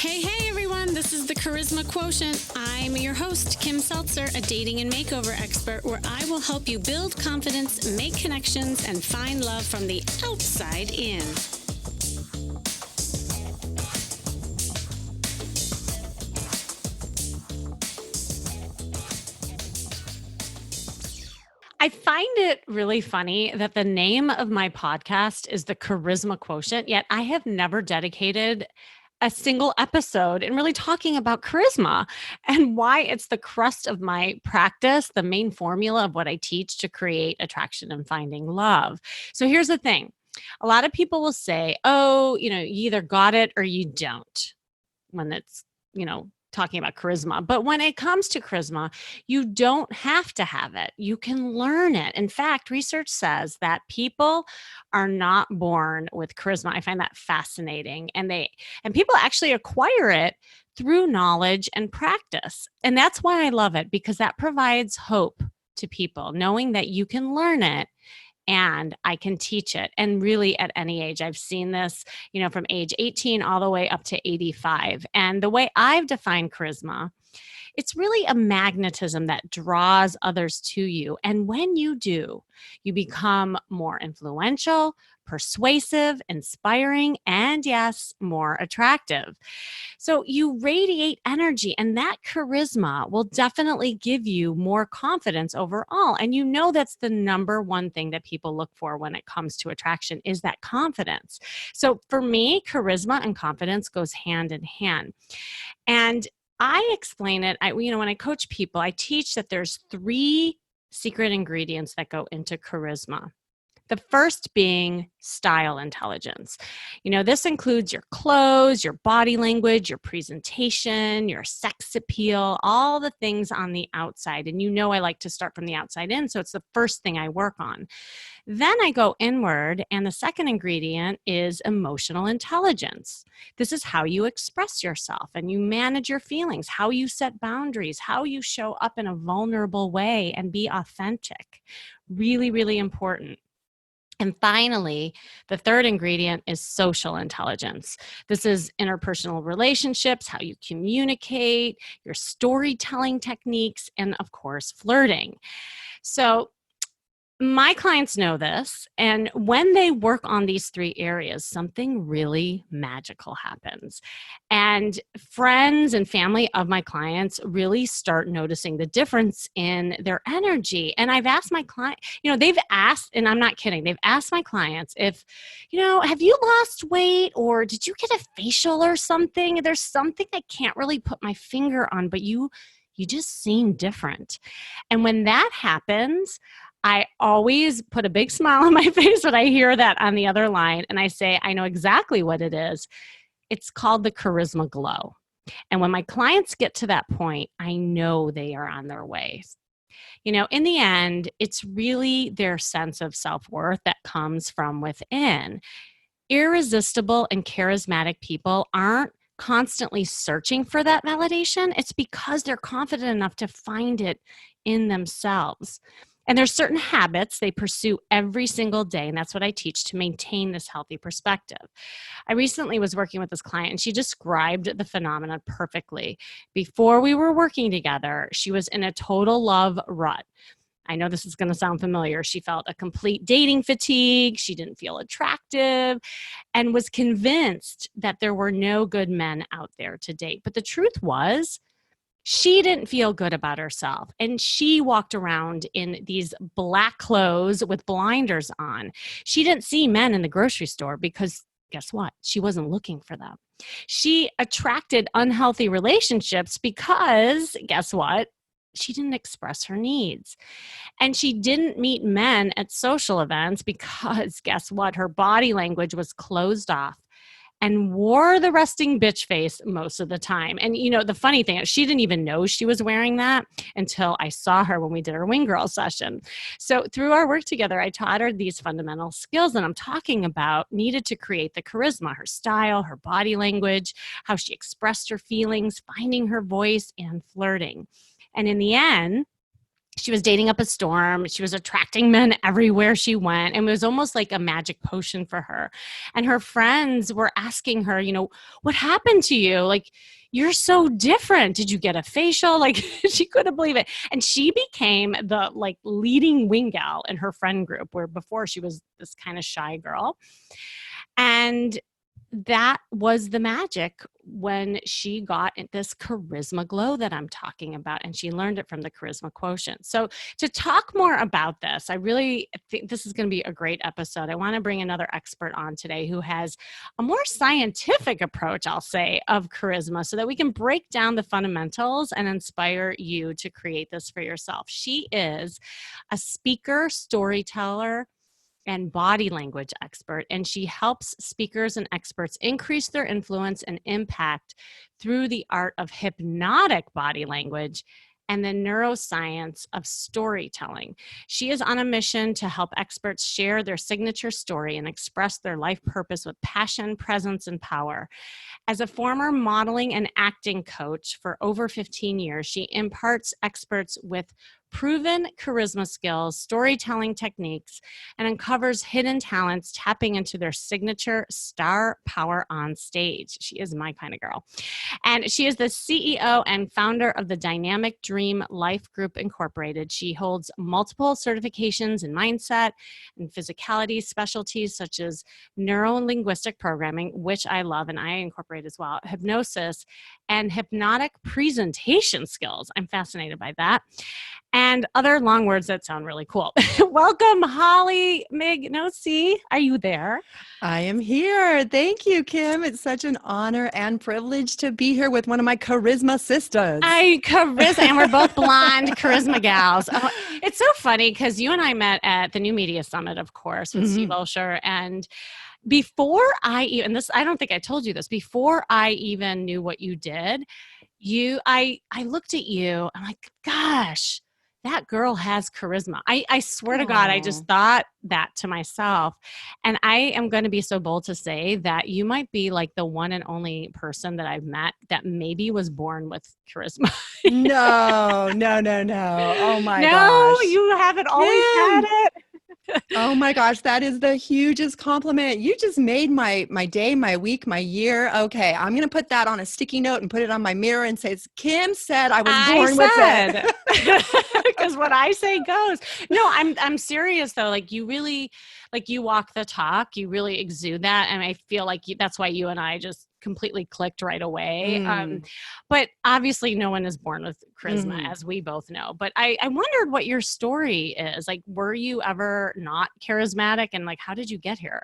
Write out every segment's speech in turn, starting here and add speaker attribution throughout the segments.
Speaker 1: Hey everyone, this is the Charisma Quotient. I'm your host, Kim Seltzer, a dating and makeover expert, where I will help you build confidence, make connections, and find love from the outside in. I find it really funny that the name of my podcast is the Charisma Quotient, yet I have never dedicated a single episode in really talking about charisma and why it's the crust of my practice, the main formula of what I teach to create attraction and finding love. So here's the thing. A lot of people will say, oh, you either got it or you don't when it's, talking about charisma. But when it comes to charisma, you don't have to have it. You can learn it. In fact, research says that people are not born with charisma. I find that fascinating. And people actually acquire it through knowledge and practice. And that's why I love it, because that provides hope to people, knowing that you can learn it and I can teach it. And really at any age, I've seen this, from age 18 all the way up to 85. And the way I've defined charisma, it's really a magnetism that draws others to you. And when you do, you become more influential, persuasive, inspiring, and yes, more attractive. So you radiate energy, and that charisma will definitely give you more confidence overall. And that's the number one thing that people look for when it comes to attraction is that confidence. So for me, charisma and confidence goes hand in hand. And I explain it, when I coach people, I teach that there's 3 secret ingredients that go into charisma. The first being style intelligence. This includes your clothes, your body language, your presentation, your sex appeal, all the things on the outside. And I like to start from the outside in, so it's the first thing I work on. Then I go inward, and the second ingredient is emotional intelligence. This is how you express yourself and you manage your feelings, how you set boundaries, how you show up in a vulnerable way and be authentic. Really, really important. And finally, the third ingredient is social intelligence. This is interpersonal relationships, how you communicate, your storytelling techniques, and of course, flirting. So my clients know this, and when they work on these 3 areas, something really magical happens. And friends and family of my clients really start noticing the difference in their energy. And I've asked my client, they've asked, and I'm not kidding, they've asked my clients if, have you lost weight, or did you get a facial or something? There's something I can't really put my finger on, but you just seem different. And when that happens, I always put a big smile on my face when I hear that on the other line. And I say, I know exactly what it is. It's called the charisma glow. And when my clients get to that point, I know they are on their way. In the end, it's really their sense of self-worth that comes from within. Irresistible and charismatic people aren't constantly searching for that validation. It's because they're confident enough to find it in themselves. And there's certain habits they pursue every single day, and that's what I teach to maintain this healthy perspective. I recently was working with this client, and she described the phenomenon perfectly. Before we were working together, she was in a total love rut. I know this is going to sound familiar. She felt a complete dating fatigue. She didn't feel attractive and was convinced that there were no good men out there to date. But the truth was, she didn't feel good about herself, and she walked around in these black clothes with blinders on. She didn't see men in the grocery store because guess what? She wasn't looking for them. She attracted unhealthy relationships because guess what? She didn't express her needs. And she didn't meet men at social events because guess what? Her body language was closed off and wore the resting bitch face most of the time. And the funny thing is she didn't even know she was wearing that until I saw her when we did our Wing Girl session. So through our work together, I taught her these fundamental skills that I'm talking about needed to create the charisma, her style, her body language, how she expressed her feelings, finding her voice, and flirting. And in the end, She was dating up a storm. She was attracting men everywhere she went. And it was almost like a magic potion for her. And her friends were asking her, what happened to you? Like, you're so different. Did you get a facial? Like, she couldn't believe it. And she became the leading wing gal in her friend group, where before she was this kind of shy girl. And that was the magic when she got this charisma glow that I'm talking about, and she learned it from the charisma quotient. So to talk more about this, I really think this is going to be a great episode. I want to bring another expert on today who has a more scientific approach, I'll say, of charisma, so that we can break down the fundamentals and inspire you to create this for yourself. She is a speaker, storyteller, and body language expert, and she helps speakers and experts increase their influence and impact through the art of hypnotic body language and the neuroscience of storytelling. She is on a mission to help experts share their signature story and express their life purpose with passion, presence, and power. As a former modeling and acting coach for over 15 years, she imparts experts with proven charisma skills, storytelling techniques, and uncovers hidden talents, tapping into their signature star power on stage. She is my kind of girl. And she is the CEO and founder of the Dynamic Dream Life Group Incorporated. She holds multiple certifications in mindset and physicality specialties such as neuro-linguistic programming, which I love and I incorporate as well, hypnosis, and hypnotic presentation skills. I'm fascinated by that. And other long words that sound really cool. Welcome, Holly Mignosi. Are you there?
Speaker 2: I am here. Thank you, Kim. It's such an honor and privilege to be here with one of my charisma sisters.
Speaker 1: And we're both blonde charisma gals. Oh, it's so funny because you and I met at the New Media Summit, of course, with Steve Olsher. And before I don't think I told you this, before I even knew what you did, I looked at you. I'm like, gosh, that girl has charisma. I swear to God, I just thought that to myself. And I am going to be so bold to say that you might be like the one and only person that I've met that maybe was born with charisma.
Speaker 2: No. Oh my gosh.
Speaker 1: No, you haven't always had it.
Speaker 2: Oh my gosh, that is the hugest compliment. You just made my day, my week, my year. Okay, I'm going to put that on a sticky note and put it on my mirror and say, Kim said I was born with it.
Speaker 1: Because what I say goes. No, I'm serious though. Like you really, you walk the talk. You really exude that, and I feel like that's why you and I just completely clicked right away. But obviously, no one is born with charisma, as we both know. But I wondered what your story is. Like, were you ever not charismatic, and how did you get here?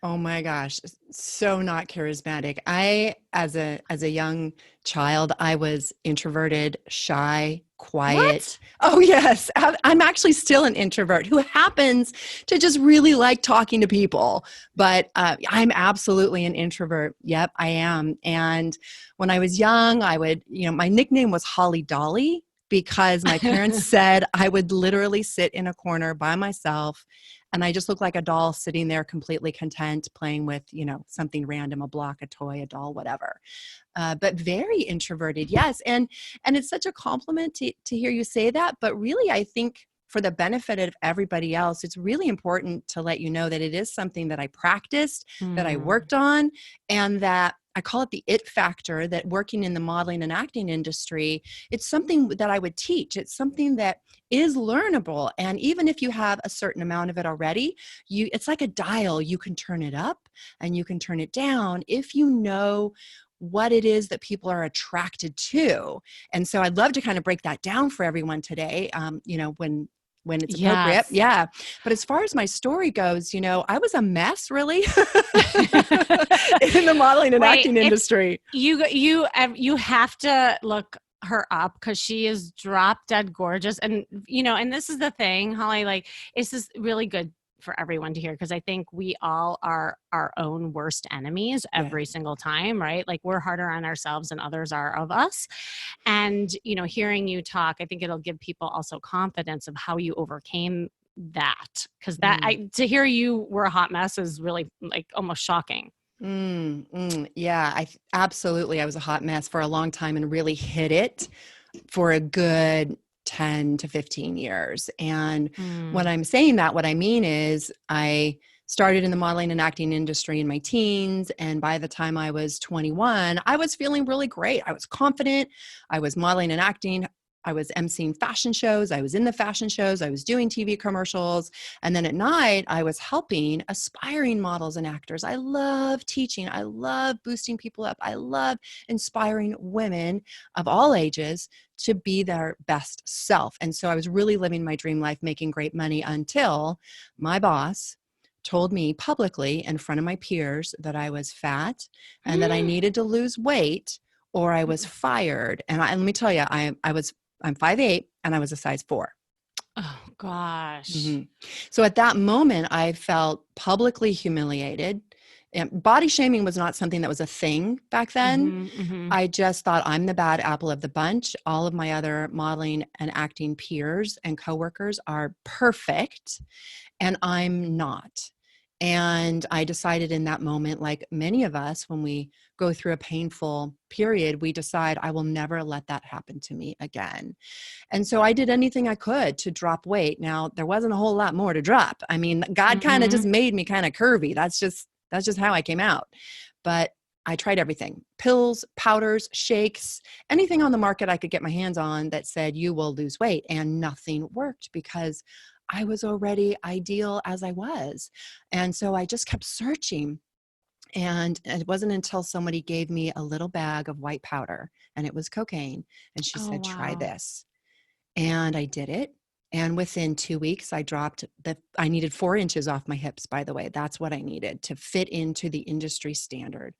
Speaker 2: Oh my gosh, so not charismatic. As a young child, I was introverted, shy, quiet.
Speaker 1: What?
Speaker 2: Oh yes, I'm actually still an introvert who happens to just really like talking to people. But I'm absolutely an introvert. Yep, I am. And when I was young, I would, my nickname was Holly Dolly because my parents said I would literally sit in a corner by myself. And I just look like a doll sitting there completely content playing with, something random, a block, a toy, a doll, whatever. But very introverted, yes. And it's such a compliment to hear you say that. But really, I think for the benefit of everybody else, it's really important to let you know that it is something that I practiced, that I worked on, and that I call it the it factor, that working in the modeling and acting industry, it's something that I would teach. It's something that is learnable. And even if you have a certain amount of it already, it's like a dial. You can turn it up and you can turn it down if you know what it is that people are attracted to. And so I'd love to kind of break that down for everyone today, when it's appropriate.
Speaker 1: Yes.
Speaker 2: Yeah. But as far as my story goes, I was a mess really in the modeling and acting industry.
Speaker 1: You have to look her up because she is drop dead gorgeous. And, and this is the thing, Holly, this is really good for everyone to hear, because I think we all are our own worst enemies every single time, right? We're harder on ourselves than others are of us. And, hearing you talk, I think it'll give people also confidence of how you overcame that. Because to hear you were a hot mess is really almost shocking.
Speaker 2: Yeah, absolutely. I was a hot mess for a long time and really hit it for a good 10 to 15 years. And when
Speaker 1: Mm.
Speaker 2: I'm saying that, what I mean is I started in the modeling and acting industry in my teens. And by the time I was 21, I was feeling really great. I was confident. I was modeling and acting. I was emceeing fashion shows. I was in the fashion shows. I was doing TV commercials. And then at night, I was helping aspiring models and actors. I love teaching. I love boosting people up. I love inspiring women of all ages to be their best self. And so I was really living my dream life, making great money until my boss told me publicly in front of my peers that I was fat and that I needed to lose weight or I was fired. And let me tell you, I'm 5'8" and I was a size 4.
Speaker 1: Oh gosh.
Speaker 2: Mm-hmm. So at that moment, I felt publicly humiliated. And body shaming was not something that was a thing back then. I just thought I'm the bad apple of the bunch. All of my other modeling and acting peers and coworkers are perfect, and I'm not. And I decided in that moment, like many of us, when we go through a painful period, we decide, I will never let that happen to me again. And so I did anything I could to drop weight. Now, there wasn't a whole lot more to drop. I mean, God kind of just made me kind of curvy. That's just how I came out. But I tried everything: pills, powders, shakes, anything on the market I could get my hands on that said you will lose weight, and nothing worked because I was already ideal as I was. And so I just kept searching. And it wasn't until somebody gave me a little bag of white powder, and it was cocaine. And she
Speaker 1: Oh
Speaker 2: said, try
Speaker 1: wow.
Speaker 2: this. And I did it. And within 2 weeks, I needed 4 inches off my hips, by the way. That's what I needed to fit into the industry standard.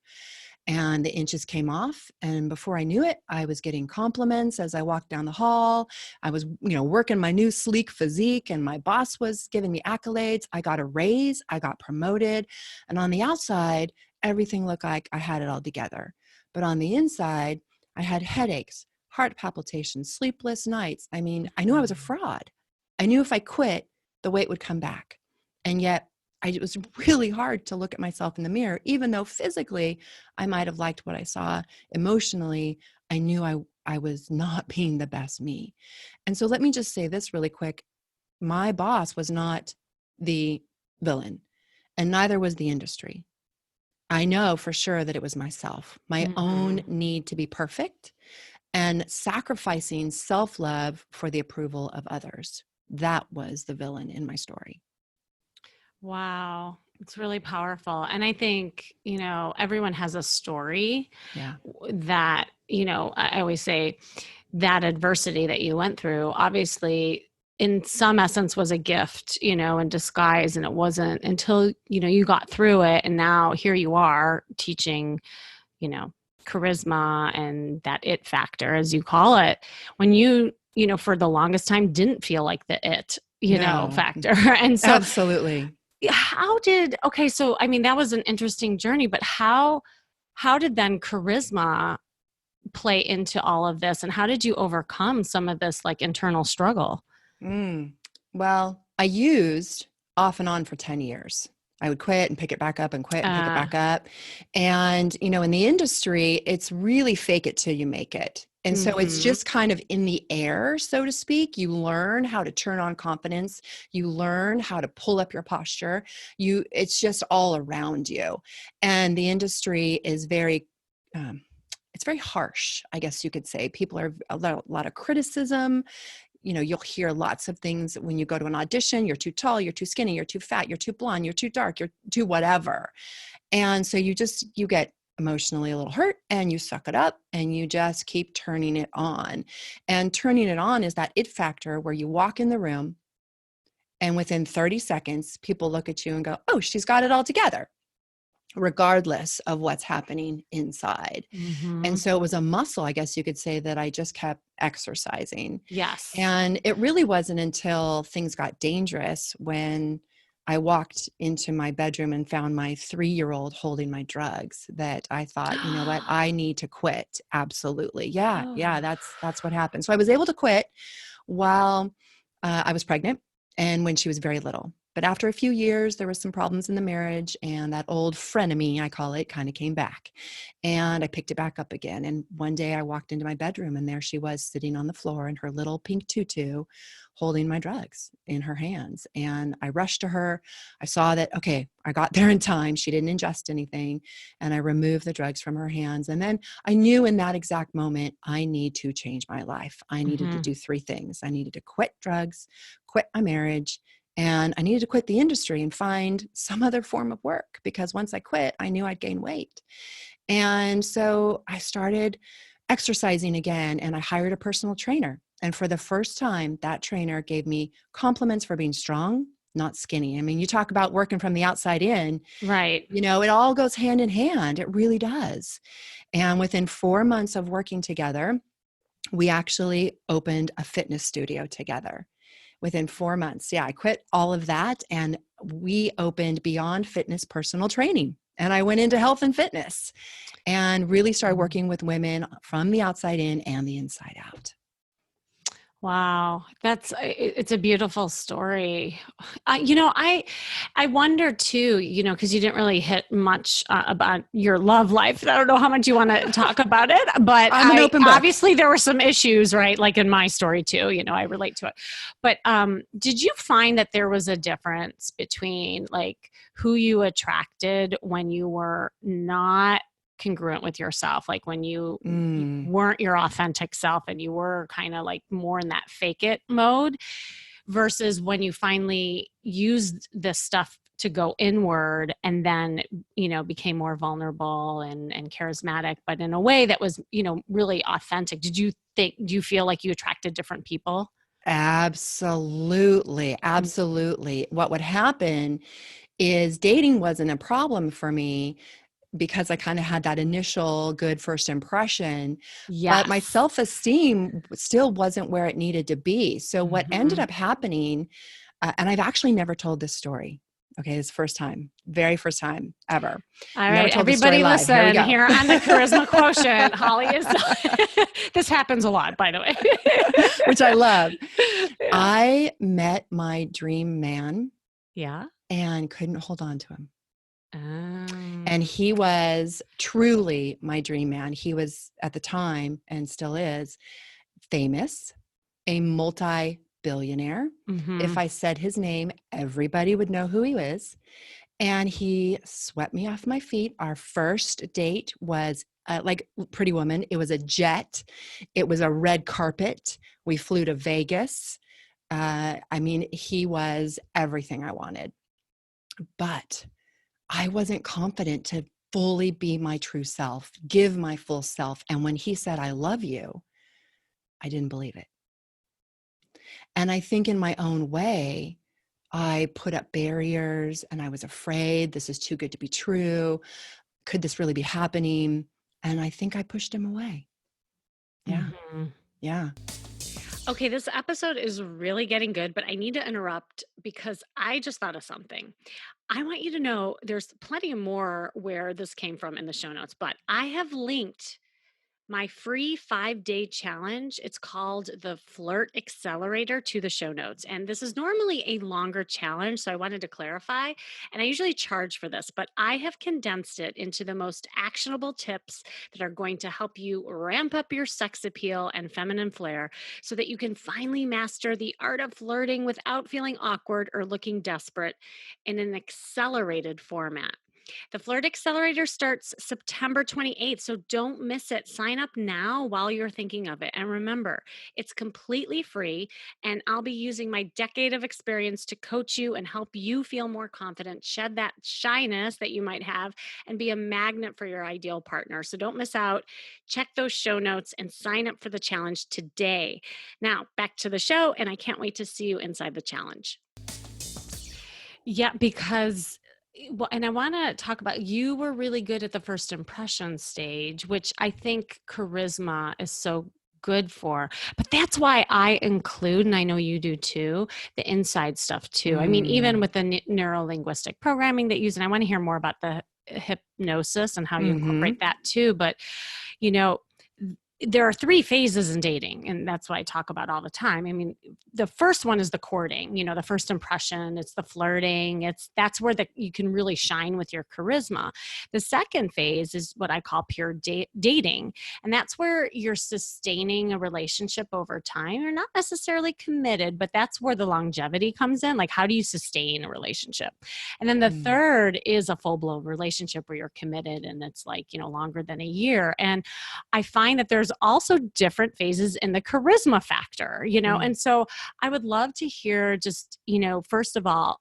Speaker 2: And the inches came off. And before I knew it, I was getting compliments as I walked down the hall. I was, working my new sleek physique, and my boss was giving me accolades. I got a raise. I got promoted. And on the outside, everything looked like I had it all together. But on the inside, I had headaches, heart palpitations, sleepless nights. I mean, I knew I was a fraud. I knew if I quit, the weight would come back. And yet, it was really hard to look at myself in the mirror, even though physically I might have liked what I saw. Emotionally, I knew I was not being the best me. And so let me just say this really quick. My boss was not the villain, and neither was the industry. I know for sure that it was myself, my own need to be perfect and sacrificing self-love for the approval of others. That was the villain in my story.
Speaker 1: Wow. It's really powerful. And I think, everyone has a story
Speaker 2: Yeah.
Speaker 1: that, I always say that adversity that you went through, obviously, in some essence was a gift, in disguise. And it wasn't until, you got through it. And now here you are teaching, charisma and that it factor, as you call it, when for the longest time didn't feel like the it,
Speaker 2: No.
Speaker 1: factor. And so
Speaker 2: Absolutely.
Speaker 1: so I mean, that was an interesting journey, but how did then charisma play into all of this, and how did you overcome some of this like internal struggle?
Speaker 2: Well, I used off and on for 10 years. I would quit and pick it back up and quit and pick it back up. And, in the industry, it's really fake it till you make it. And so it's just kind of in the air, so to speak. You learn how to turn on confidence. You learn how to pull up your posture. It's just all around you. And the industry is it's very harsh, I guess you could say. People are a lot of criticism. You'll hear lots of things when you go to an audition. You're too tall, you're too skinny, you're too fat, you're too blonde, you're too dark, you're too whatever. And so you get emotionally a little hurt, and you suck it up, and you just keep turning it on. And turning it on is that it factor where you walk in the room, and within 30 seconds, people look at you and go, oh, she's got it all together, regardless of what's happening inside. And so it was a muscle, I guess you could say, that I just kept exercising.
Speaker 1: Yes.
Speaker 2: And it really wasn't until things got dangerous when I walked into my bedroom and found my 3-year-old holding my drugs that I thought, you know what, I need to quit. Absolutely. Yeah, that's what happened. So I was able to quit while I was pregnant. and when she was very little. But after a few years, there was some problems in the marriage, and that old frenemy, I call it, kind of came back. And I picked it back up again. And one day I walked into my bedroom, and there she was sitting on the floor in her little pink tutu, holding my drugs in her hands. And I rushed to her. I saw that, okay, I got there in time. She didn't ingest anything. And I removed the drugs from her hands. And then I knew in that exact moment, I need to change my life. I needed to do three things. I needed to quit drugs, quit my marriage, and I needed to quit the industry and find some other form of work, because once I quit, I knew I'd gain weight. And so I started exercising again, and I hired a personal trainer. And for the first time, that trainer gave me compliments for being strong, not skinny. I mean, you talk about working from the outside in,
Speaker 1: Right.
Speaker 2: it all goes hand in hand. It really does. And within 4 months of working together, we actually opened a fitness studio together. Within 4 months. Yeah, I quit all of that, and we opened Beyond Fitness Personal Training. And I went into health and fitness and really started working with women from the outside in and the inside out.
Speaker 1: Wow, it's a beautiful story. I wonder too, because you didn't really hit much about your love life. I don't know how much you want to talk about it, but
Speaker 2: I'm an open book.
Speaker 1: Obviously there were some issues, right? Like in my story too, I relate to it. But did you find that there was a difference between like who you attracted when you were not congruent with yourself, like when you weren't your authentic self and you were kind of like more in that fake it mode, versus when you finally used this stuff to go inward and then became more vulnerable and charismatic, but in a way that was really authentic? Do you feel like you attracted different people?
Speaker 2: Absolutely. What would happen is dating wasn't a problem for me, because I kind of had that initial good first impression, but my self-esteem still wasn't where it needed to be. So what ended up happening, and I've actually never told this story. Okay, this is the first time, very first time ever.
Speaker 1: All right, everybody listen, here on the Charisma Quotient, Holly is, this happens a lot, by the way.
Speaker 2: Which I love. Yeah. I met my dream man.
Speaker 1: Yeah.
Speaker 2: And couldn't hold on to him. And he was truly my dream man. He was at the time, and still is, famous, a multi-billionaire. If I said his name, everybody would know who he was. And he swept me off my feet. Our first date was like Pretty Woman. It was a jet. It was a red carpet. We flew to Vegas. He was everything I wanted. But I wasn't confident to fully be my true self, give my full self. And when he said, "I love you," I didn't believe it. And I think in my own way, I put up barriers, and I was afraid, this is too good to be true. Could this really be happening? And I think I pushed him away. Yeah. Yeah.
Speaker 1: Okay, this episode is really getting good, but I need to interrupt because I just thought of something. I want you to know there's plenty more where this came from in the show notes, but I have linked my free 5-day challenge. It's called the Flirt Accelerator to the show notes. And this is normally a longer challenge, so I wanted to clarify. And I usually charge for this, but I have condensed it into the most actionable tips that are going to help you ramp up your sex appeal and feminine flair so that you can finally master the art of flirting without feeling awkward or looking desperate in an accelerated format. The Flirt Accelerator starts September 28th, so don't miss it. Sign up now while you're thinking of it. And remember, it's completely free, and I'll be using my decade of experience to coach you and help you feel more confident, shed that shyness that you might have, and be a magnet for your ideal partner. So don't miss out. Check those show notes and sign up for the challenge today. Now, back to the show, and I can't wait to see you inside the challenge. Yeah, because... Well, and I want to talk about, you were really good at the first impression stage, which I think charisma is so good for. But that's why I include, and I know you do too, the inside stuff too. I mean, even with the neuro-linguistic programming that you use, and I want to hear more about the hypnosis and how you incorporate that too. But, there are three phases in dating, and that's what I talk about all the time. I mean, the first one is the courting, the first impression, it's the flirting, that's where you can really shine with your charisma. The second phase is what I call pure dating, and that's where you're sustaining a relationship over time. You're not necessarily committed, but that's where the longevity comes in. Like, how do you sustain a relationship? And then the third is a full-blown relationship where you're committed, and it's like, longer than a year. And I find that there's also different phases in the charisma factor, and so I would love to hear just, first of all,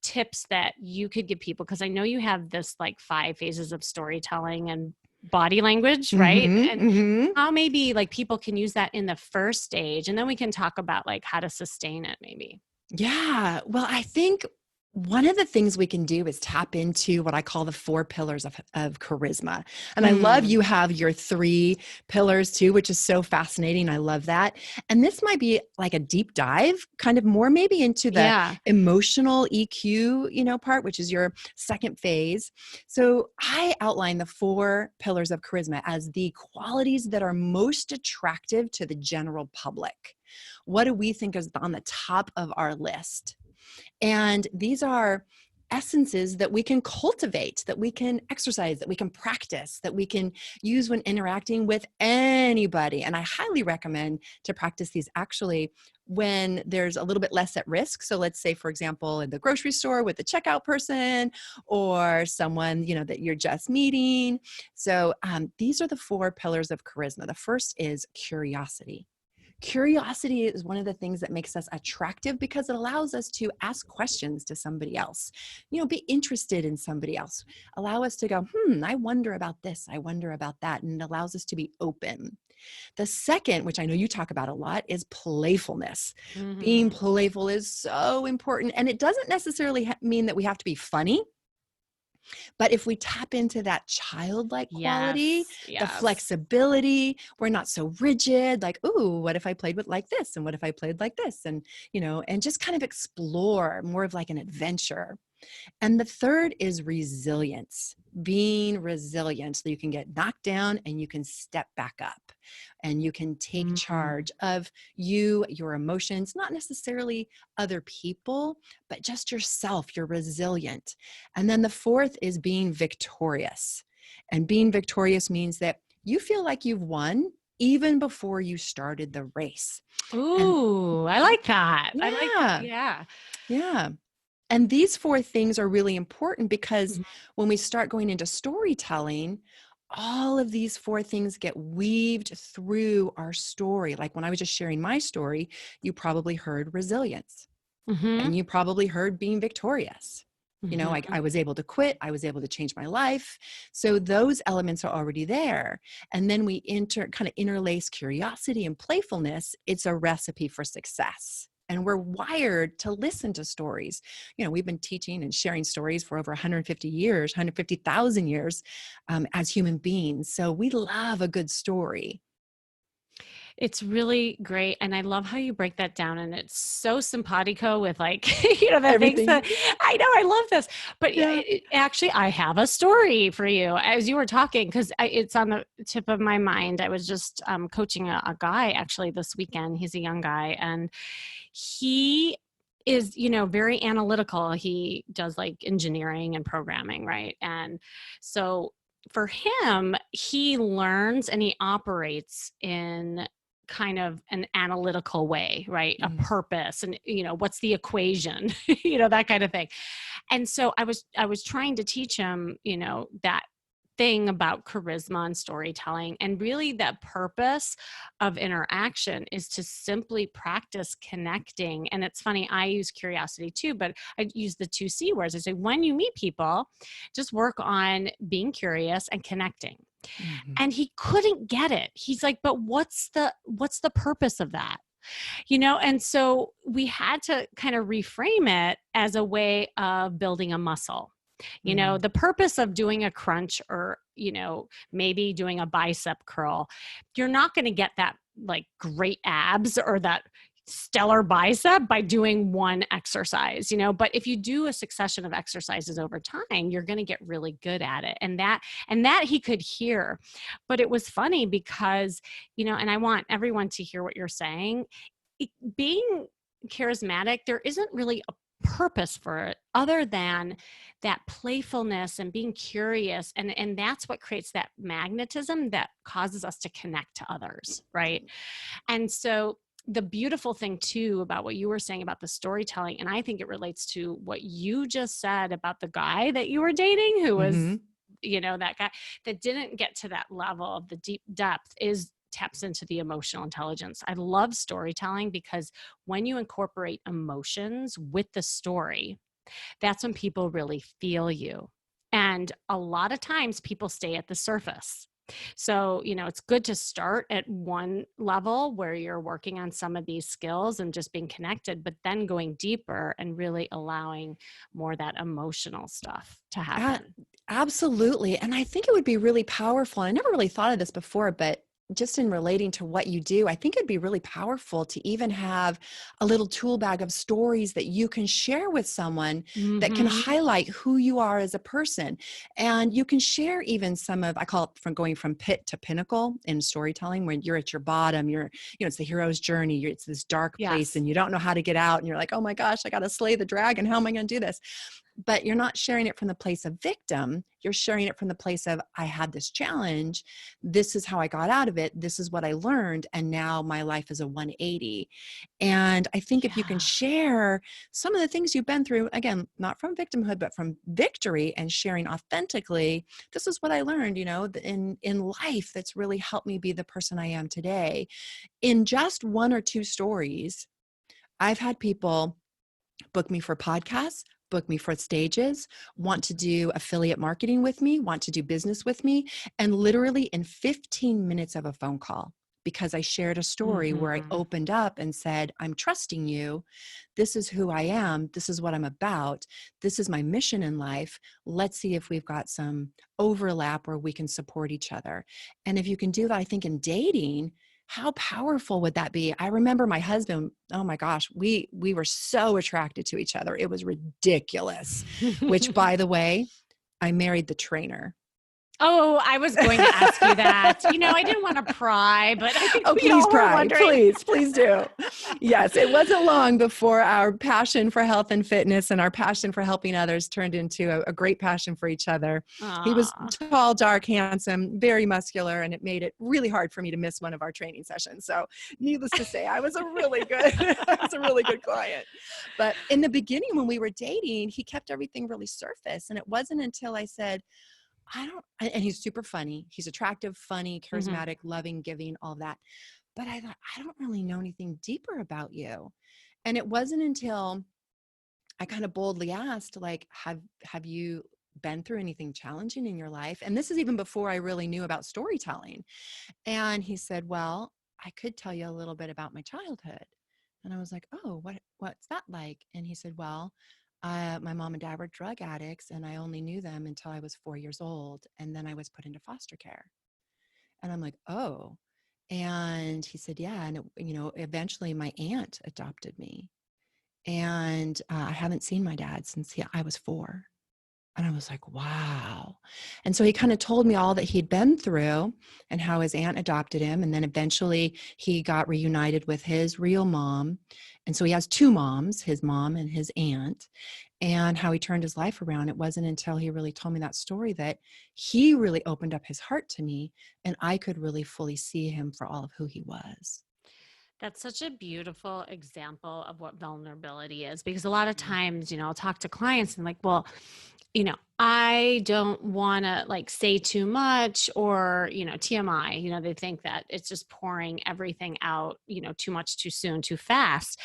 Speaker 1: tips that you could give people, because I know you have this like 5 phases of storytelling and body language, right? And how maybe like people can use that in the first stage, and then we can talk about like how to sustain it maybe.
Speaker 2: Yeah. Well, I think one of the things we can do is tap into what I call the 4 pillars of charisma. And I love you have your 3 pillars too, which is so fascinating. I love that. And this might be like a deep dive, kind of more maybe into the emotional EQ, part, which is your second phase. So I outline the 4 pillars of charisma as the qualities that are most attractive to the general public. What do we think is on the top of our list? And these are essences that we can cultivate, that we can exercise, that we can practice, that we can use when interacting with anybody. And I highly recommend to practice these actually when there's a little bit less at risk. So let's say, for example, in the grocery store with the checkout person or someone, that you're just meeting. So these are the 4 pillars of charisma. The first is curiosity. Curiosity is one of the things that makes us attractive because it allows us to ask questions to somebody else, be interested in somebody else, allow us to go, I wonder about this, I wonder about that, and it allows us to be open. The second, which I know you talk about a lot, is playfulness. Being playful is so important, and it doesn't necessarily mean that we have to be funny. But if we tap into that childlike quality, the flexibility, we're not so rigid, like, ooh, what if I played with like this? And what if I played like this? And, and just kind of explore more of like an adventure. And the third is resilience, being resilient so you can get knocked down and you can step back up and you can take charge of your emotions, not necessarily other people, but just yourself. You're resilient. And then the fourth is being victorious. And being victorious means that you feel like you've won even before you started the race.
Speaker 1: Ooh, I like that.
Speaker 2: Yeah.
Speaker 1: I like that. Yeah.
Speaker 2: Yeah. And these 4 things are really important because when we start going into storytelling, all of these 4 things get weaved through our story. Like when I was just sharing my story, you probably heard resilience and you probably heard being victorious. I was able to quit. I was able to change my life. So those elements are already there. And then we kind of interlace curiosity and playfulness. It's a recipe for success. And we're wired to listen to stories. We've been teaching and sharing stories for over 150 years, 150,000 years as human beings. So we love a good story.
Speaker 1: It's really great. And I love how you break that down. And it's so simpatico with like, that
Speaker 2: Everything.
Speaker 1: makes I know, I love this. But actually, I have a story for you as you were talking, because it's on the tip of my mind. I was just coaching a guy actually this weekend. He's a young guy and he is, very analytical. He does like engineering and programming, right? And so for him, he learns and he operates in kind of an analytical way, right? A purpose and, what's the equation, that kind of thing. And so I was trying to teach him, that thing about charisma and storytelling, and really that purpose of interaction is to simply practice connecting. And it's funny, I use curiosity too, but I use the 2 C words. I say, when you meet people, just work on being curious and connecting. And he couldn't get it. He's like, but what's the purpose of that? And so we had to kind of reframe it as a way of building a muscle. The purpose of doing a crunch or, maybe doing a bicep curl, you're not going to get that like great abs or that stellar bicep by doing one exercise, but if you do a succession of exercises over time, you're going to get really good at it. And that he could hear. But it was funny because, and I want everyone to hear what you're saying. Being charismatic, there isn't really a purpose for it other than that playfulness and being curious, and that's what creates that magnetism that causes us to connect to others, right? And so the beautiful thing too about what you were saying about the storytelling, and I think it relates to what you just said about the guy that you were dating who was that guy that didn't get to that level of the deep depth, is taps into the emotional intelligence. I love storytelling because when you incorporate emotions with the story, that's when people really feel you. And a lot of times people stay at the surface. So, it's good to start at one level where you're working on some of these skills and just being connected, but then going deeper and really allowing more of that emotional stuff to happen.
Speaker 2: Absolutely. And I think it would be really powerful. I never really thought of this before, but just in relating to what you do, I think it'd be really powerful to even have a little tool bag of stories that you can share with someone that can highlight who you are as a person. And you can share even some of, I call it from going from pit to pinnacle in storytelling, when you're at your bottom, it's the hero's journey. It's this dark place and you don't know how to get out. And you're like, oh my gosh, I got to slay the dragon. How am I going to do this? But you're not sharing it from the place of victim. You're sharing it from the place of, I had this challenge. This is how I got out of it. This is what I learned. And now my life is a 180. And I think if you can share some of the things you've been through, again, not from victimhood, but from victory, and sharing authentically, this is what I learned, in life that's really helped me be the person I am today. In just one or two stories, I've had people book me for podcasts, book me for stages, want to do affiliate marketing with me, want to do business with me, and literally in 15 minutes of a phone call, because I shared a story where I opened up and said, I'm trusting you. This is who I am. This is what I'm about. This is my mission in life. Let's see if we've got some overlap where we can support each other. And if you can do that, I think in dating, how powerful would that be? I remember my husband, oh my gosh, we were so attracted to each other. It was ridiculous, which, by the way, I married the trainer.
Speaker 1: Oh, I was going to ask you that. I didn't want to pry, but I think
Speaker 2: please pry. Please do. Yes, it wasn't long before our passion for health and fitness and our passion for helping others turned into a great passion for each other. He was tall, dark, handsome, very muscular, and it made it really hard for me to miss one of our training sessions. So, needless to say, I was a really good client. But in the beginning, when we were dating, he kept everything really surface, and it wasn't until I said, and he's super funny. He's attractive, funny, charismatic, loving, giving, all that. But I thought, I don't really know anything deeper about you. And it wasn't until I kind of boldly asked, like, have you been through anything challenging in your life? And this is even before I really knew about storytelling. And he said, well, I could tell you a little bit about my childhood. And I was like, oh, what's that like? And he said, well, my mom and dad were drug addicts, and I only knew them until I was 4 years old. And then I was put into foster care. And I'm like, oh. And he said, yeah. And, eventually my aunt adopted me. And I haven't seen my dad since I was 4. And I was like, wow. And so he kind of told me all that he'd been through and how his aunt adopted him. And then eventually he got reunited with his real mom. And so he has 2 moms, his mom and his aunt, and how he turned his life around. It wasn't until he really told me that story that he really opened up his heart to me, and I could really fully see him for all of who he was.
Speaker 1: That's such a beautiful example of what vulnerability is, because a lot of times, I'll talk to clients and like, well, I don't want to say too much, or, TMI, they think that it's just pouring everything out, too much, too soon, too fast.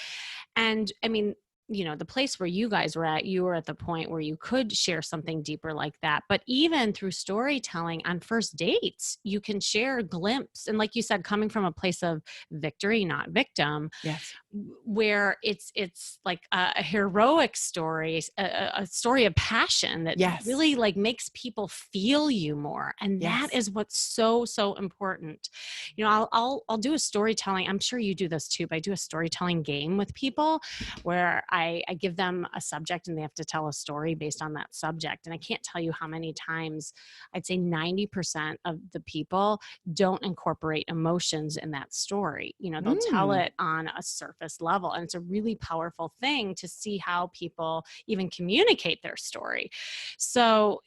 Speaker 1: And I mean, the place where you guys were at, you were at the point where you could share something deeper like that. But even through storytelling on first dates, you can share a glimpse. And like you said, coming from a place of victory, not victim,
Speaker 2: Yes.
Speaker 1: where it's like a heroic story, a story of passion that
Speaker 2: Yes.
Speaker 1: really like makes people feel you more. And that
Speaker 2: Yes.
Speaker 1: is what's so, so important. I'll do a storytelling. I'm sure you do this too, but I do a storytelling game with people where I give them a subject and they have to tell a story based on that subject. And I can't tell you how many times, I'd say 90% of the people don't incorporate emotions in that story. They'll tell it on a surface level. And it's a really powerful thing to see how people even communicate their story. So,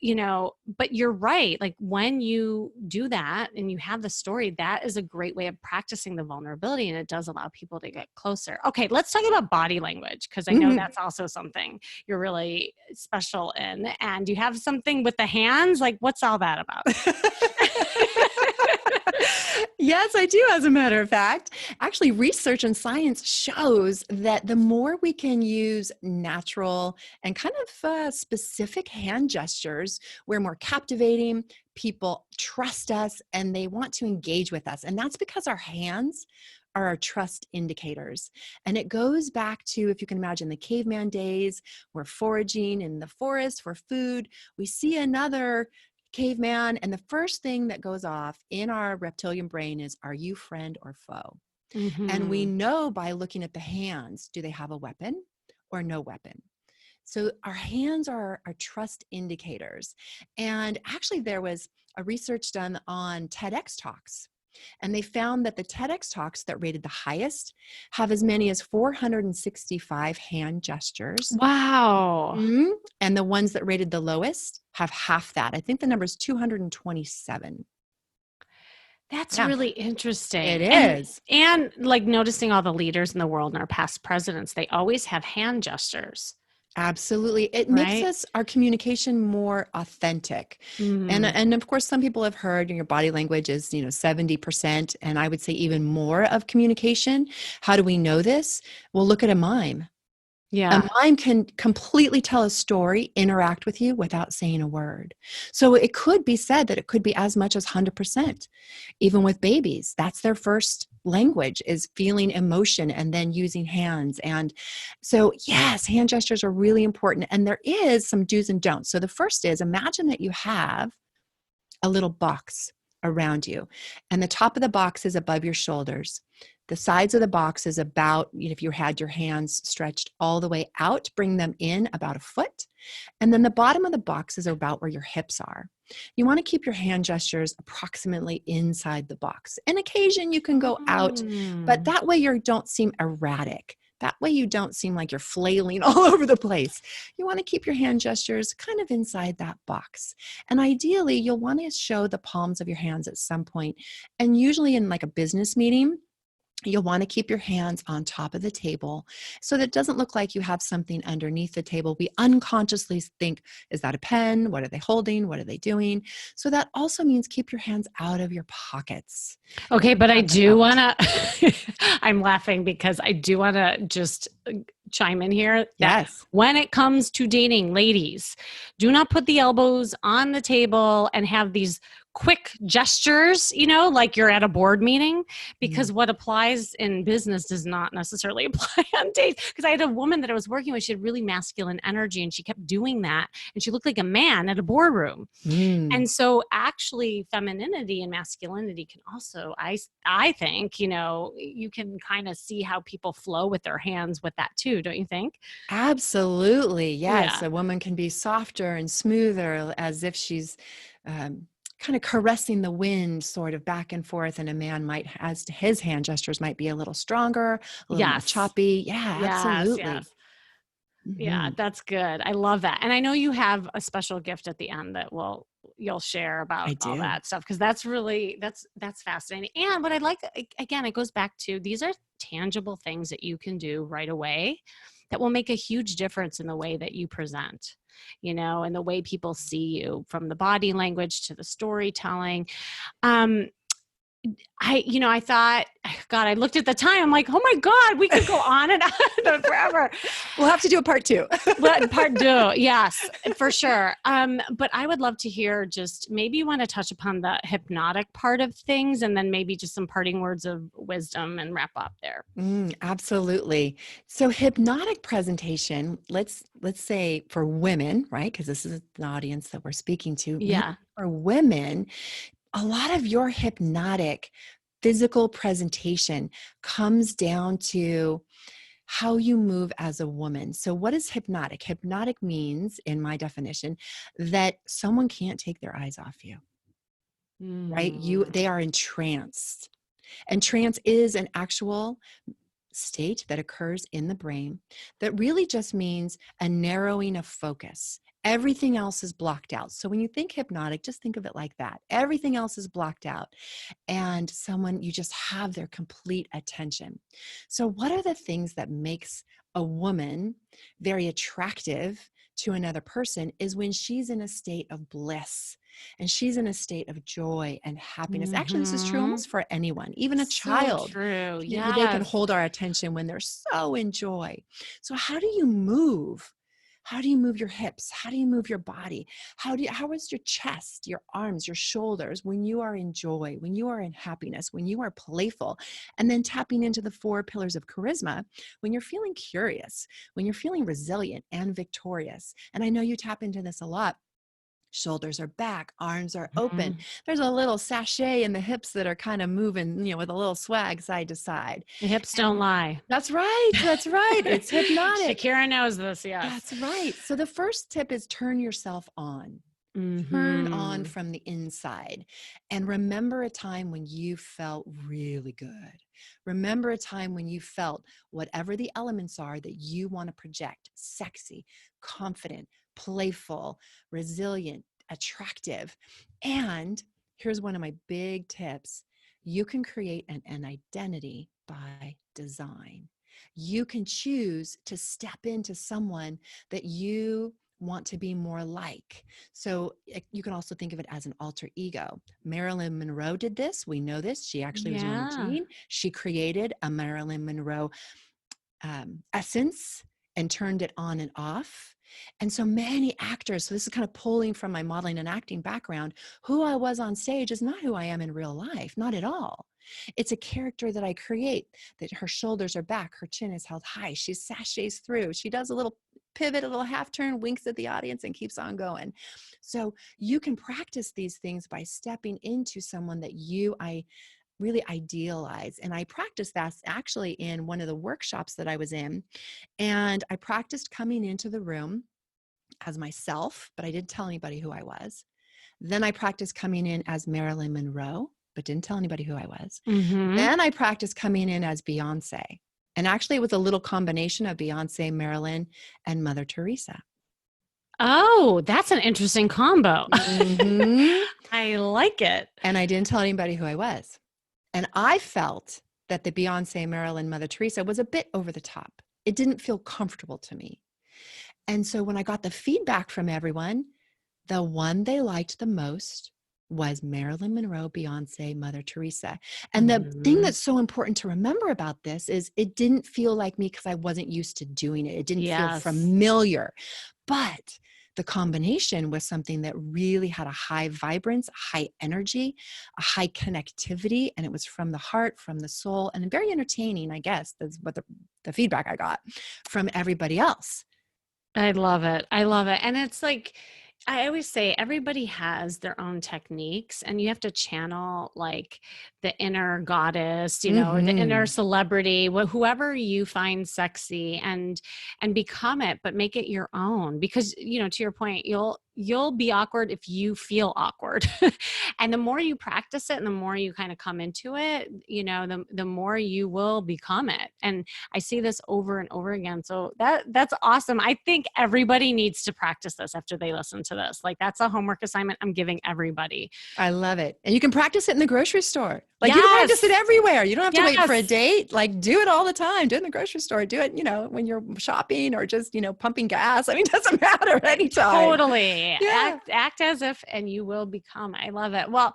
Speaker 1: but you're right. Like when you do that and you have the story, that is a great way of practicing the vulnerability. And it does allow people to get closer. Okay, let's talk about body language, because I know that's also something you're really special in. And you have something with the hands. Like, what's all that about?
Speaker 2: Yes, I do, as a matter of fact. Actually, research and science shows that the more we can use natural and kind of specific hand gestures, we're more captivating. People trust us and they want to engage with us. And that's because our hands are our trust indicators. And it goes back to, if you can imagine, the caveman days. We're foraging in the forest for food. We see another caveman, and the first thing that goes off in our reptilian brain is, are you friend or foe? And we know by looking at the hands, do they have a weapon or no weapon? So our hands are our trust indicators. And actually there was a research done on TEDx talks, and they found that the TEDx talks that rated the highest have as many as 465 hand gestures.
Speaker 1: Wow.
Speaker 2: And the ones that rated the lowest have half that. I think the number is 227.
Speaker 1: That's really interesting.
Speaker 2: It is.
Speaker 1: And like noticing all the leaders in the world and our past presidents, they always have hand gestures.
Speaker 2: Absolutely. It makes
Speaker 1: Right?
Speaker 2: our communication more authentic. And of course, some people have heard your body language is, 70%. And I would say even more of communication. How do we know this? Well, look at a mime.
Speaker 1: Yeah.
Speaker 2: A mime can completely tell a story, interact with you without saying a word. So it could be said that it could be as much as 100%. Even with babies, that's their first language, is feeling emotion and then using hands. And so, yes, hand gestures are really important. And there is some do's and don'ts. So the first is, imagine that you have a little box around you, and the top of the box is above your shoulders. The sides of the box is about, if you had your hands stretched all the way out, bring them in about a foot. And then the bottom of the box is about where your hips are. You want to keep your hand gestures approximately inside the box. On occasion, you can go out, but that way you don't seem erratic. That way you don't seem like you're flailing all over the place. You want to keep your hand gestures kind of inside that box. And ideally, you'll want to show the palms of your hands at some point. And usually in like a business meeting, you'll want to keep your hands on top of the table so that it doesn't look like you have something underneath the table. We unconsciously think, is that a pen? What are they holding? What are they doing? So that also means keep your hands out of your pockets.
Speaker 1: Okay, but I do want to, I'm laughing because I do want to just chime in here.
Speaker 2: Yes.
Speaker 1: When it comes to dating, ladies, do not put the elbows on the table and have these quick gestures, like you're at a board meeting, because what applies in business does not necessarily apply on dates. Because I had a woman that I was working with, she had really masculine energy and she kept doing that. And she looked like a man at a boardroom. And so actually femininity and masculinity can also, I think, you can kind of see how people flow with their hands with that too. Don't you think?
Speaker 2: Absolutely. Yes.
Speaker 1: Yeah.
Speaker 2: A woman can be softer and smoother, as if she's kind of caressing the wind sort of back and forth. And a man might, as his hand gestures might be a little stronger, a little more choppy. Yeah, absolutely.
Speaker 1: Yes. Yeah, that's good. I love that. And I know you have a special gift at the end that you'll share about all that stuff, because that's really, that's fascinating. And what I'd like, again, it goes back to, these are tangible things that you can do right away that will make a huge difference in the way that you present, and the way people see you, from the body language to the storytelling. I thought, God, I looked at the time. I'm like, oh my God, we could go on and on forever.
Speaker 2: We'll have to do a part 2.
Speaker 1: Well, part 2, yes, for sure. But I would love to hear, just maybe you want to touch upon the hypnotic part of things, and then maybe just some parting words of wisdom and wrap up there.
Speaker 2: Absolutely. So hypnotic presentation, let's say for women, right? Because this is an audience that we're speaking to.
Speaker 1: Yeah.
Speaker 2: For women, a lot of your hypnotic physical presentation comes down to how you move as a woman. So what is hypnotic? Hypnotic means, in my definition, that someone can't take their eyes off you, right? They are entranced. And trance is an actual state that occurs in the brain that really just means a narrowing of focus. Everything else is blocked out. So when you think hypnotic, just think of it like that. Everything else is blocked out, and you just have their complete attention. So what are the things that makes a woman very attractive to another person is when she's in a state of bliss and she's in a state of joy and happiness. Actually, this is true almost for anyone, even a child.
Speaker 1: True.
Speaker 2: They can hold our attention when they're so in joy. So how do you move? How do you move your hips? How do you move your body? How is your chest, your arms, your shoulders when you are in joy, when you are in happiness, when you are playful? And then tapping into the 4 pillars of charisma, when you're feeling curious, when you're feeling resilient and victorious. And I know you tap into this a lot. Shoulders are back, arms are open. There's a little sachet in the hips that are kind of moving, with a little swag side to side.
Speaker 1: The hips don't lie.
Speaker 2: That's right. That's right. It's hypnotic.
Speaker 1: Shakira knows this. Yes.
Speaker 2: That's right. So the first tip is turn yourself on. Turn on from the inside. And remember a time when you felt really good. Remember a time when you felt whatever the elements are that you want to project: sexy, confident, playful, resilient, attractive. And here's one of my big tips. You can create an identity by design. You can choose to step into someone that you want to be more like. So you can also think of it as an alter ego. Marilyn Monroe did this. We know this. She actually was on the team. She created a Marilyn Monroe essence and turned it on and off. And so many actors, so this is kind of pulling from my modeling and acting background, who I was on stage is not who I am in real life, not at all. It's a character that I create, that her shoulders are back, her chin is held high, she sachets through, she does a little pivot, a little half turn, winks at the audience and keeps on going. So you can practice these things by stepping into someone that I really idealize. And I practiced that actually in one of the workshops that I was in. And I practiced coming into the room as myself, but I didn't tell anybody who I was. Then I practiced coming in as Marilyn Monroe, but didn't tell anybody who I was. Then I practiced coming in as Beyonce. And actually it was a little combination of Beyonce, Marilyn, and Mother Teresa.
Speaker 1: Oh, that's an interesting combo. I like it.
Speaker 2: And I didn't tell anybody who I was. And I felt that the Beyonce, Marilyn, Mother Teresa was a bit over the top. It didn't feel comfortable to me. And so when I got the feedback from everyone, the one they liked the most was Marilyn Monroe, Beyonce, Mother Teresa. And the thing that's so important to remember about this is it didn't feel like me because I wasn't used to doing it. It didn't feel familiar. But the combination was something that really had a high vibrance, high energy, a high connectivity, and it was from the heart, from the soul, and very entertaining, I guess. That's what the feedback I got from everybody else.
Speaker 1: I love it. I love it. And it's like, I always say everybody has their own techniques, and you have to channel like the inner goddess, or the inner celebrity, whoever you find sexy, and become it, but make it your own. Because, to your point, you'll be awkward if you feel awkward. And the more you practice it and the more you kind of come into it, the more you will become it. And I see this over and over again. So that's awesome. I think everybody needs to practice this after they listen to this. Like, that's a homework assignment I'm giving everybody.
Speaker 2: I love it. And you can practice it in the grocery store. Like, you can practice it everywhere. You don't have to wait for a date. Like, do it all the time. Do it in the grocery store. Do it, when you're shopping or just, pumping gas. I mean, it doesn't matter anytime.
Speaker 1: Totally. Yeah. Act as if, and you will become. I love it. Well,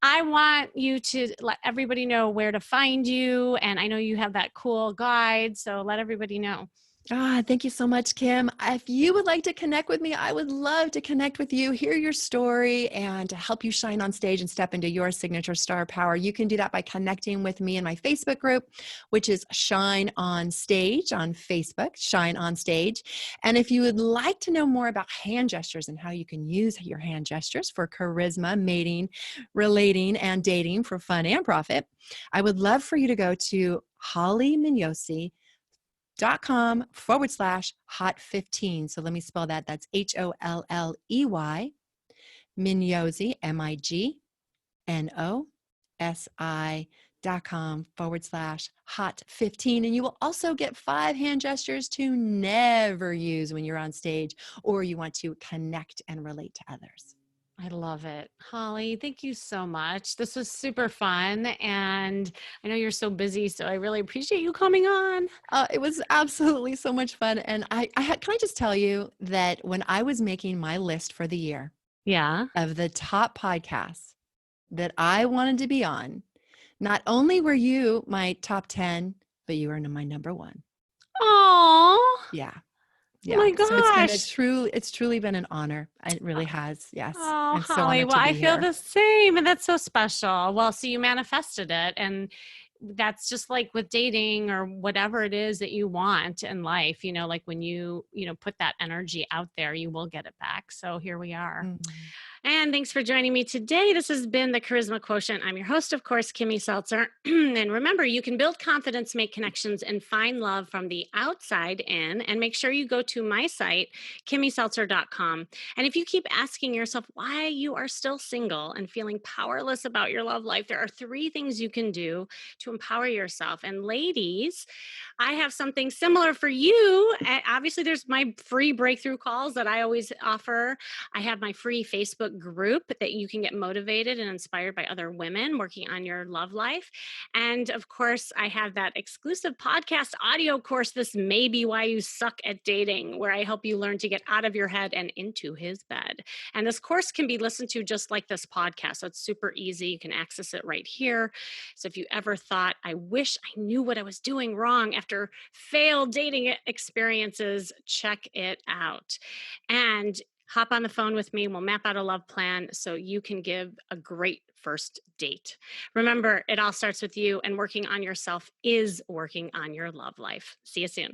Speaker 1: I want you to let everybody know where to find you. And I know you have that cool guide. So let everybody know.
Speaker 2: Thank you so much, Kim. If you would like to connect with me, I would love to connect with you, hear your story, and to help you shine on stage and step into your signature star power. You can do that by connecting with me in my Facebook group, which is Shine on Stage on Facebook, Shine on Stage. And if you would like to know more about hand gestures and how you can use your hand gestures for charisma, mating, relating, and dating for fun and profit, I would love for you to go to holleymignozzi.com/hot15. So let me spell that. That's HOLLEY, Mignozzi, MIGNOSI.com/hot15. And you will also get 5 hand gestures to never use when you're on stage or you want to connect and relate to others.
Speaker 1: I love it. Holly, thank you so much. This was super fun. And I know you're so busy, so I really appreciate you coming on.
Speaker 2: It was absolutely so much fun. And can I just tell you that when I was making my list for the year
Speaker 1: Yeah.
Speaker 2: of the top podcasts that I wanted to be on, not only were you my top 10, but you were my number 1.
Speaker 1: Oh,
Speaker 2: Yeah.
Speaker 1: oh my
Speaker 2: So
Speaker 1: gosh.
Speaker 2: it's truly been an honor. It really has. Yes.
Speaker 1: Oh,
Speaker 2: I'm so
Speaker 1: Holly.
Speaker 2: honored
Speaker 1: Well,
Speaker 2: to
Speaker 1: I
Speaker 2: be
Speaker 1: feel
Speaker 2: here.
Speaker 1: the same. And that's so special. Well, so you manifested it. And that's just like with dating or whatever it is that you want in life, like when you put that energy out there, you will get it back. So here we are.
Speaker 2: Mm.
Speaker 1: And thanks for joining me today. This has been the Charisma Quotient. I'm your host, of course, Kimmy Seltzer. And remember, you can build confidence, make connections, and find love from the outside in. And make sure you go to my site, kimmyseltzer.com. And if you keep asking yourself why you are still single and feeling powerless about your love life, there are 3 things you can do to empower yourself. And ladies, I have something similar for you. Obviously, there's my free breakthrough calls that I always offer. I have my free Facebook group that you can get motivated and inspired by other women working on your love life. And of course, I have that exclusive podcast audio course, This May Be Why You Suck at Dating, where I help you learn to get out of your head and into his bed. And this course can be listened to just like this podcast. So it's super easy. You can access it right here. So if you ever thought, I wish I knew what I was doing wrong after failed dating experiences, check it out. And hop on the phone with me. We'll map out a love plan so you can give a great first date. Remember, it all starts with you, and working on yourself is working on your love life. See you soon.